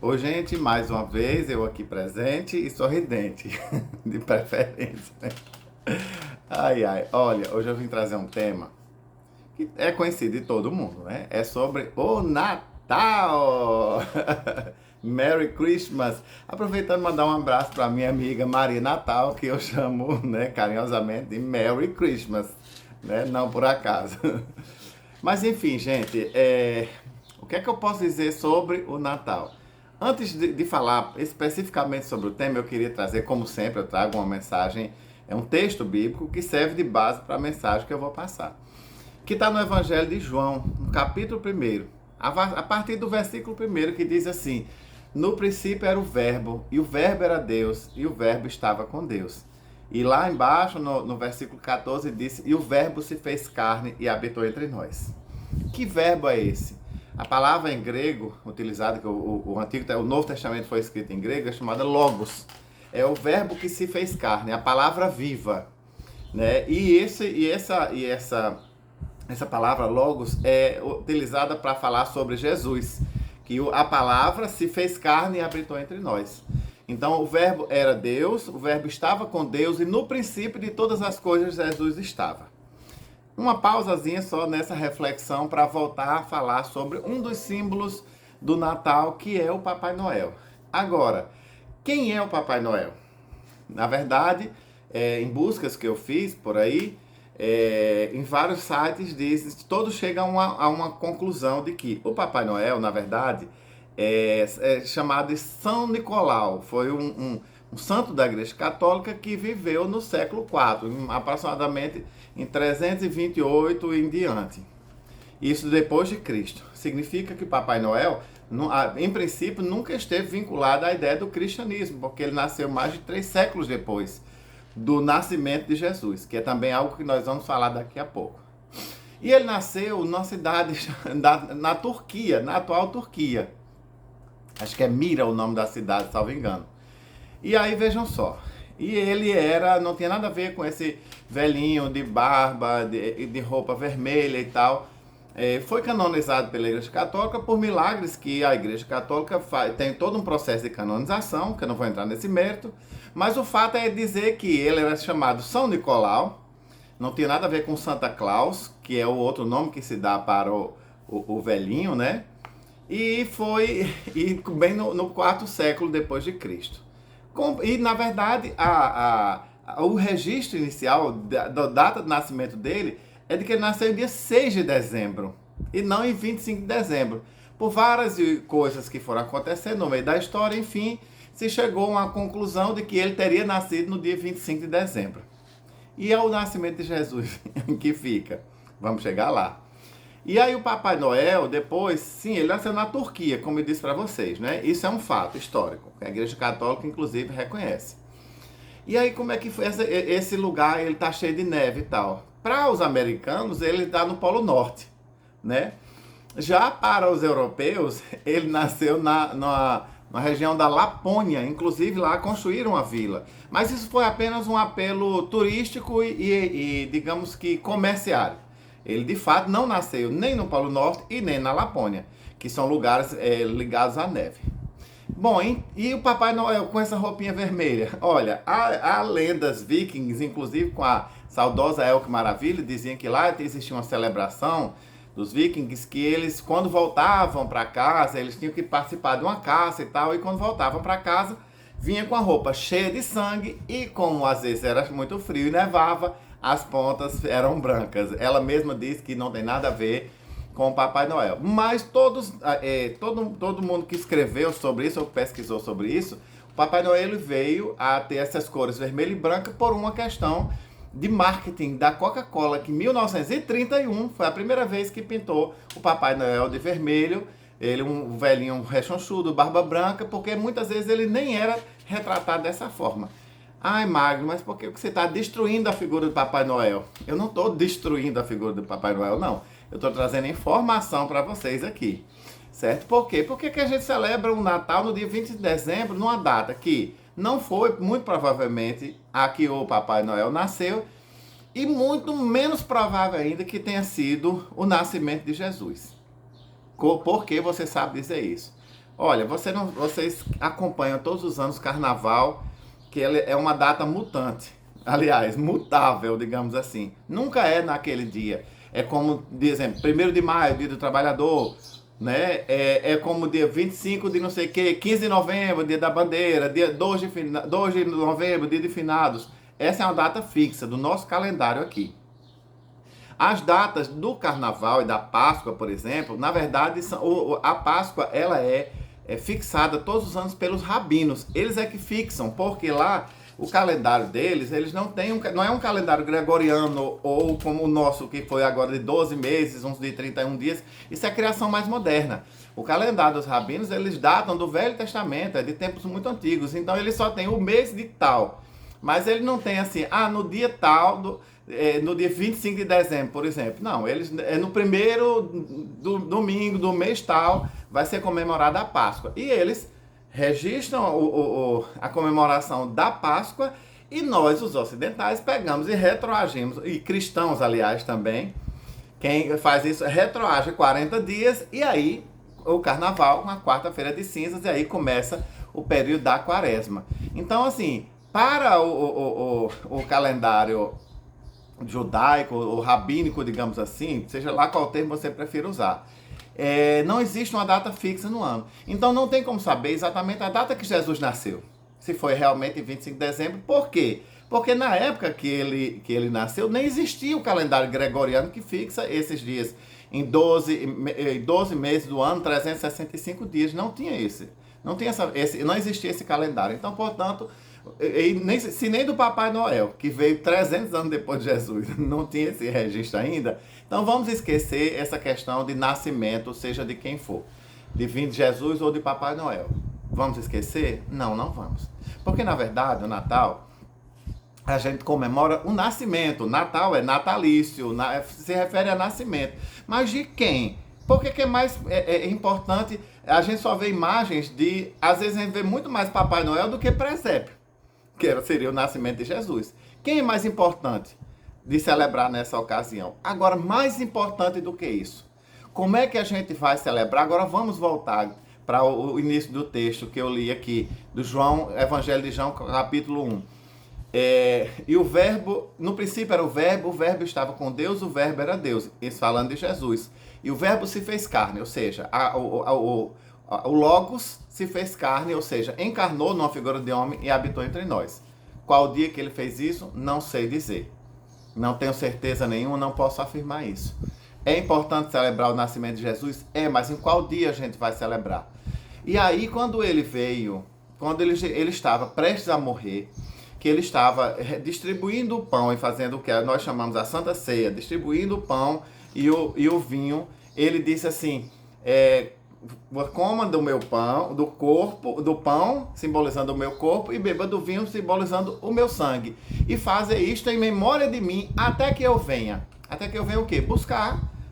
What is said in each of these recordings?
Ô, gente, mais uma vez eu aqui presente e sorridente, de preferência, né? Ai, ai, olha, hoje eu vim trazer um tema que é conhecido de todo mundo, né? É sobre o Natal! Merry Christmas! Aproveitando mandar um abraço para minha amiga Maria Natal, que eu chamo, né, carinhosamente de Merry Christmas, né? Não por acaso. Mas enfim, gente, o que é que eu posso dizer sobre o Natal? Antes de falar especificamente sobre o tema, eu queria trazer, como sempre, eu trago uma mensagem, é um texto bíblico que serve de base para a mensagem que eu vou passar. Que está no Evangelho de João, no capítulo 1, a partir do versículo 1, que diz assim: No princípio era o Verbo, e o Verbo era Deus, e o Verbo estava com Deus. E lá embaixo, no versículo 14, diz: E o Verbo se fez carne e habitou entre nós. Que verbo é esse? A palavra em grego utilizada, que o Novo Testamento foi escrito em grego, é chamada logos. É o verbo que se fez carne, a palavra viva, né? Essa palavra logos é utilizada para falar sobre Jesus, que a palavra se fez carne e habitou entre nós. Então o verbo era Deus, o verbo estava com Deus e no princípio de todas as coisas Jesus estava. Uma pausazinha só nessa reflexão para voltar a falar sobre um dos símbolos do Natal, que é o Papai Noel. Agora, quem é o Papai Noel? Na verdade, em buscas que eu fiz por aí, em vários sites dizem, todos chegam a uma conclusão de que o Papai Noel, na verdade, é chamado de São Nicolau. Foi um santo da Igreja Católica que viveu no século IV, aproximadamente em 328 em diante. Isso depois de Cristo. Significa que Papai Noel, em princípio, nunca esteve vinculado à ideia do cristianismo, porque ele nasceu mais de 3 séculos depois do nascimento de Jesus, que é também algo que nós vamos falar daqui a pouco. E ele nasceu numa cidade na Turquia, na atual Turquia. Acho que é Mira o nome da cidade, salvo engano. E aí vejam só, e ele não tinha nada a ver com esse velhinho de barba, de roupa vermelha e tal. Foi canonizado pela Igreja Católica por milagres que a Igreja Católica tem todo um processo de canonização, que eu não vou entrar nesse mérito, mas o fato é dizer que ele era chamado São Nicolau, não tinha nada a ver com Santa Claus, que é o outro nome que se dá para o velhinho, né? E bem no 4 século depois de Cristo. E, na verdade, o registro inicial da data de nascimento dele é de que ele nasceu em dia 6 de dezembro e não em 25 de dezembro. Por várias coisas que foram acontecendo no meio da história, enfim, se chegou a uma conclusão de que ele teria nascido no dia 25 de dezembro. E é o nascimento de Jesus que fica. Vamos chegar lá. E aí o Papai Noel, depois, sim, ele nasceu na Turquia, como eu disse para vocês, né? Isso é um fato histórico, que a Igreja Católica, inclusive, reconhece. E aí como é que foi esse lugar, ele tá cheio de neve e tal? Para os americanos, ele está no Polo Norte, né? Já para os europeus, ele nasceu na região da Lapônia, inclusive lá construíram uma vila. Mas isso foi apenas um apelo turístico e digamos que comerciário. Ele de fato não nasceu nem no Polo Norte e nem na Lapônia, que são lugares ligados à neve. Bom, e o Papai Noel com essa roupinha vermelha? Olha, há lendas vikings, inclusive com a saudosa Elke Maravilha, diziam que lá existia uma celebração dos vikings que eles, quando voltavam para casa, eles tinham que participar de uma caça e tal, e quando voltavam para casa, vinha com a roupa cheia de sangue e como às vezes era muito frio e nevava, as pontas eram brancas. Ela mesma disse que não tem nada a ver com o Papai Noel. Mas todo mundo que escreveu sobre isso ou pesquisou sobre isso, o Papai Noel veio a ter essas cores vermelho e branca por uma questão de marketing da Coca-Cola, que em 1931 foi a primeira vez que pintou o Papai Noel de vermelho, ele um velhinho rechonchudo, barba branca, porque muitas vezes ele nem era retratado dessa forma. Ai, Magno, mas por que você está destruindo a figura do Papai Noel? Eu não estou destruindo a figura do Papai Noel, não. Eu estou trazendo informação para vocês aqui. Certo? Por quê? Porque que a gente celebra o Natal no dia 20 de dezembro, numa data que não foi, muito provavelmente, a que o Papai Noel nasceu, e muito menos provável ainda que tenha sido o nascimento de Jesus. Por que você sabe dizer isso? Olha, vocês acompanham todos os anos o carnaval, que ele é uma data mutante. Aliás, mutável, digamos assim. Nunca é naquele dia. É como, por exemplo, 1º de maio, dia do trabalhador, né? É como dia 25 de não sei o quê, 15 de novembro, dia da bandeira, dia 2 de novembro, dia de finados. Essa é uma data fixa do nosso calendário aqui. As datas do Carnaval e da Páscoa, por exemplo, na verdade, a Páscoa ela é fixada todos os anos pelos rabinos. Eles é que fixam, porque lá o calendário deles, eles não é um calendário gregoriano ou como o nosso, que foi agora de 12 meses, uns de 31 dias. Isso é criação mais moderna. O calendário dos rabinos, eles datam do Velho Testamento, é de tempos muito antigos. Então, ele só tem o mês de tal. Mas ele não tem assim, no dia tal, no dia 25 de dezembro, por exemplo. Não, eles no primeiro domingo do mês tal vai ser comemorada a Páscoa. E eles registram a comemoração da Páscoa e nós, os ocidentais, pegamos e retroagimos, e cristãos, aliás, também. Quem faz isso retroage 40 dias e aí o Carnaval, na quarta-feira de cinzas, e aí começa o período da Quaresma. Então, assim, para o calendário judaico, ou rabínico, digamos assim, seja lá qual termo você prefira usar, não existe uma data fixa no ano. Então não tem como saber exatamente a data que Jesus nasceu. Se foi realmente em 25 de dezembro. Por quê? Porque na época que ele nasceu, nem existia o calendário gregoriano que fixa esses dias. Em 12 meses do ano, 365 dias. Não tinha esse. Não existia esse calendário. Então, portanto, se nem do Papai Noel, que veio 300 anos depois de Jesus, não tinha esse registro ainda, então vamos esquecer essa questão de nascimento, seja de quem for, de vir de Jesus ou de Papai Noel. Vamos esquecer? Não, não vamos. Porque, na verdade, o Natal, a gente comemora o nascimento. Natal é natalício, se refere a nascimento. Mas de quem? Porque que é mais importante, a gente só vê imagens de, às vezes a gente vê muito mais Papai Noel do que presépio, que seria o nascimento de Jesus. Quem é mais importante de celebrar nessa ocasião? Agora, mais importante do que isso, como é que a gente vai celebrar? Agora vamos voltar para o início do texto que eu li aqui, do Evangelho de João, capítulo 1. E o verbo, no princípio era o verbo estava com Deus, o verbo era Deus, isso falando de Jesus. E o verbo se fez carne, ou seja, o Logos se fez carne, ou seja, encarnou numa figura de homem e habitou entre nós. Qual dia que ele fez isso? Não sei dizer. Não tenho certeza nenhuma, não posso afirmar isso. É importante celebrar o nascimento de Jesus? Mas em qual dia a gente vai celebrar? E aí, quando ele veio, quando ele estava prestes a morrer, que ele estava distribuindo o pão e fazendo o que nós chamamos a Santa Ceia, distribuindo o pão e o vinho, ele disse assim, coma do meu pão, do pão, simbolizando o meu corpo, e beba do vinho, simbolizando o meu sangue. E faça isto em memória de mim, até que eu venha. Até que eu venha o quê?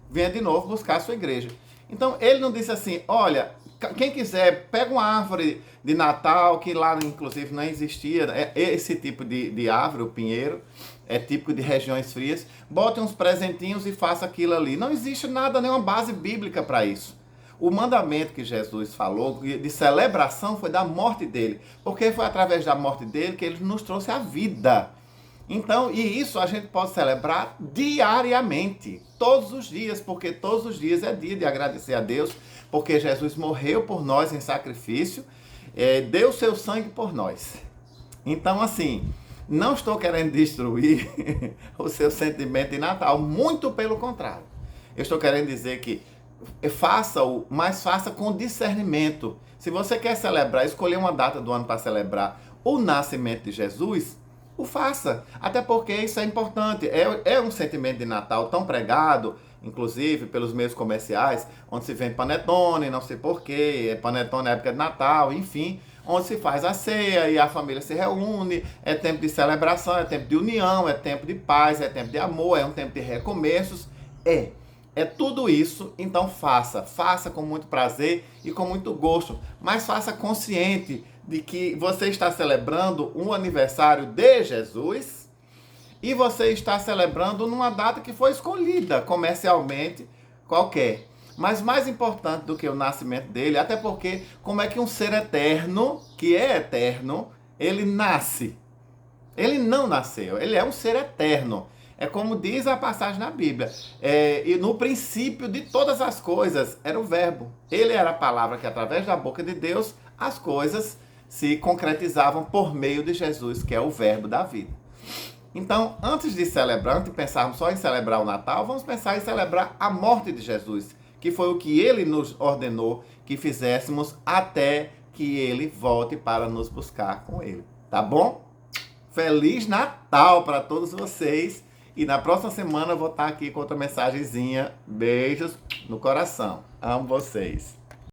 Venha de novo buscar a sua igreja. Então, ele não disse assim, olha, quem quiser, pega uma árvore de Natal, que lá, inclusive, não existia, esse tipo de árvore, o pinheiro, é típico de regiões frias, bote uns presentinhos e faça aquilo ali. Não existe nada, nenhuma base bíblica para isso. O mandamento que Jesus falou de celebração foi da morte dele, porque foi através da morte dele que ele nos trouxe a vida. Então, e isso a gente pode celebrar diariamente, todos os dias, porque todos os dias é dia de agradecer a Deus, porque Jesus morreu por nós em sacrifício, deu seu sangue por nós. Então, assim, não estou querendo destruir o seu sentimento de Natal, muito pelo contrário. Eu estou querendo dizer que faça-o, mas faça com discernimento. Se você quer celebrar, escolher uma data do ano para celebrar o nascimento de Jesus, o faça. Até porque isso é importante. É um sentimento de Natal tão pregado, inclusive pelos meios comerciais, onde se vende panetone, não sei porquê, panetone na época de Natal, enfim, onde se faz a ceia e a família se reúne, é tempo de celebração, é tempo de união, é tempo de paz, é tempo de amor, é um tempo de recomeços. É tudo isso, então faça com muito prazer e com muito gosto, mas faça consciente de que você está celebrando um aniversário de Jesus e você está celebrando numa data que foi escolhida comercialmente qualquer. Mas mais importante do que o nascimento dele, até porque como é que um ser eterno, que é eterno, ele nasce? Ele não nasceu, ele é um ser eterno. É como diz a passagem na Bíblia. E no princípio de todas as coisas era o verbo. Ele era a palavra que através da boca de Deus as coisas se concretizavam por meio de Jesus, que é o verbo da vida. Então, antes de celebrar, antes de pensarmos só em celebrar o Natal, vamos pensar em celebrar a morte de Jesus, que foi o que ele nos ordenou que fizéssemos até que ele volte para nos buscar com ele. Tá bom? Feliz Natal para todos vocês. E na próxima semana eu vou estar aqui com outra mensagenzinha. Beijos no coração. Amo vocês.